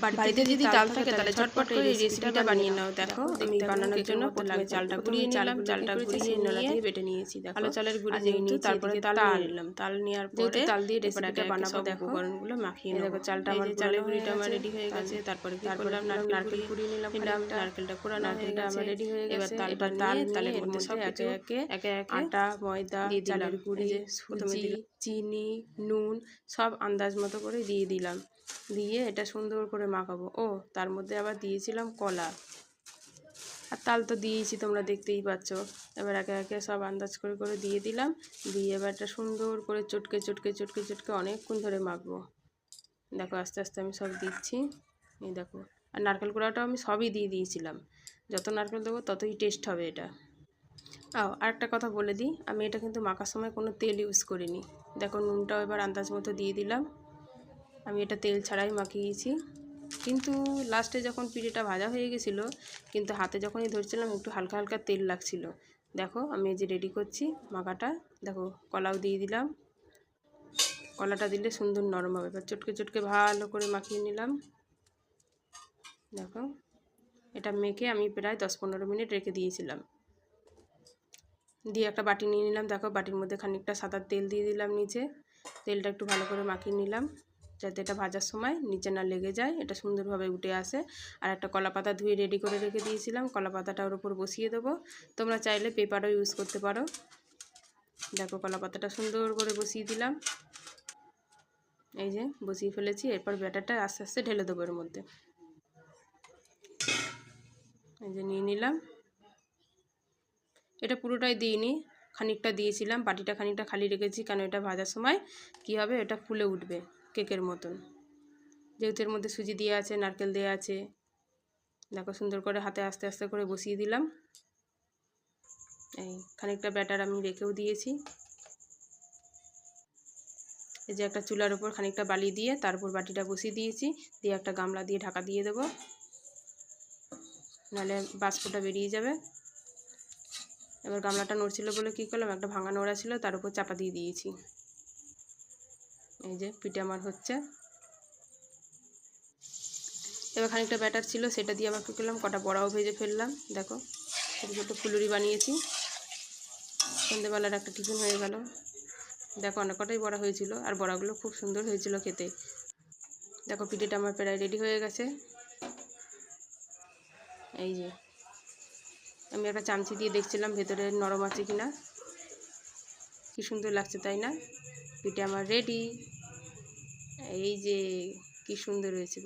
বাড়িতে যদি তাল থাকে তাহলে ঝটপট করে এই রেসিপিটা বানিয়ে নাও। দেখো আমি বানানোর জন্য প্রথমে চালটা গুঁড়িয়ে নিলাম, চালটা গুঁড়িয়ে নোলা দিয়ে বেটে নিয়েছি। কালো চালের গুঁড়ি নিয়ে তারপরে তাল নিলাম, তাল নেওয়ার পরে তাল দিয়ে রেসিপিটা বানাবো। দেখো উপকরণগুলো মাখিয়ে নেব। দেখো চালটা আমার চালের গুঁড়িটা আমার রেডি হয়ে গেছে। তারপরে কি করলাম, নারকেল কুড়িয়ে নিলাম, নারকেলটা কুড়ানো হয়ে গেছে, আমার রেডি হয়ে গেছে। এবার তালের মধ্যে সব একে একে আটা, ময়দা, চালের গুঁড়ি, সুজি, চিনি, নুন সব আন্দাজ মতো করে দিয়ে দিলাম। দিয়ে এটা সুন্দর করে মাখাবো। ও তার মধ্যে আবার দিয়েছিলাম কলা, আর তাল তো দিয়েছি তোমরা দেখতেই পাচ্ছ। এবার একে একে সব আন্দাজ করে করে দিয়ে দিলাম। দিয়ে এবার এটা সুন্দর করে চটকে চটকে চটকে চটকে অনেকক্ষণ ধরে মাখবো। দেখো আস্তে আস্তে আমি সব দিচ্ছি, এই দেখো। আর নারকেল কোড়াটাও আমি সবই দিয়ে দিয়েছিলাম, যত নারকেল দেবো ততই টেস্ট হবে এটা। আরেকটা কথা বলে দিই, আমি এটা কিন্তু মাখার সময় কোনো তেল ইউজ করিনি। দেখো নুনটাও এবার আন্দাজ মতো দিয়ে দিলাম। আমি এটা তেল ছাড়াই মাখিয়েছি, কিন্তু লাস্টে যখন পিঠেটা ভাজা হয়ে গেছিলো, কিন্তু হাতে যখনই ধরছিলাম একটু হালকা হালকা তেল লাগছিল। দেখো আমি এই যে রেডি করছি মাখাটা। দেখো কলাও দিয়ে দিলাম, কলাটা দিলে সুন্দর নরম হবে। এবার চটকে চটকে ভালো করে মাখিয়ে নিলাম। দেখো এটা মেখে আমি প্রায় 10-15 মিনিট রেখে দিয়েছিলাম। দিয়ে একটা বাটি নিয়ে নিলাম। দেখো বাটির মধ্যে খানিকটা সাদা তেল দিয়ে দিলাম নিচে। তেলটা একটু ভালো করে মাখিয়ে নিলাম, যাতে এটা ভাজার সময় নিচে না লেগে যায়, এটা সুন্দরভাবে উঠে আসে। আর একটা কলা পাতা ধুয়ে রেডি করে রেখে দিয়েছিলাম, কলা পাতাটা ওর উপর বসিয়ে দেবো। তোমরা চাইলে পেপারও ইউজ করতে পারো। দেখো কলা পাতাটা সুন্দর করে বসিয়ে দিলাম, এই যে বসিয়ে ফেলেছি। এরপর ব্যাটারটা আস্তে আস্তে ঢেলে দেবো এর মধ্যে। এই যে নিয়ে নিলাম, এটা পুরোটাই দিইনি, খানিকটা দিয়েছিলাম। বাটিটা খানিকটা খালি রেখেছি, কারণ এটা ভাজার সময় কি হবে, এটা ফুলে উঠবে কেকের মতন, যেহেতু এর মধ্যে সুজি দেওয়া আছে, নারকেল দেওয়া আছে। দেখো সুন্দর করে হাতে আস্তে আস্তে করে বসিয়ে দিলাম। এই খানিকটা ব্যাটার আমি রেখেও দিয়েছি। এই যে একটা চুলার উপর খানিকটা বালি দিয়ে তারপর বাটিটা বসিয়ে দিয়েছি, দিয়ে একটা গামলা দিয়ে ঢাকা দিয়ে দেবো, নাহলে বাষ্পটা বেরিয়ে যাবে। এবার গামলাটা নড়ছিল বলে কী করলাম, একটা ভাঙা নোড়া ছিল তার উপর চাপা দিয়ে দিয়েছি। এই যে পিঠে আমার হচ্ছে। এবার খানিকটা ব্যাটার ছিল, সেটা দিয়ে আবার কী করলাম, কটা বড়াও ভেজে ফেললাম। দেখো ছোটো ছোটো ফুলুরি বানিয়েছি, সন্ধ্যেবেলার একটা টিফিন হয়ে গেল। দেখো অনেক কটাই বড়া হয়েছিল, আর বড়াগুলো খুব সুন্দর হয়েছিল খেতে। দেখো পিঠেটা আমার প্রায় রেডি হয়ে গেছে। এই যে আমি একটা চামচি দিয়ে দেখছিলাম ভেতরে নরম আছে কি না, কি সুন্দর লাগছে তাই না? পিঠে আমার রেডি। এই যে কি সুন্দর হয়েছে।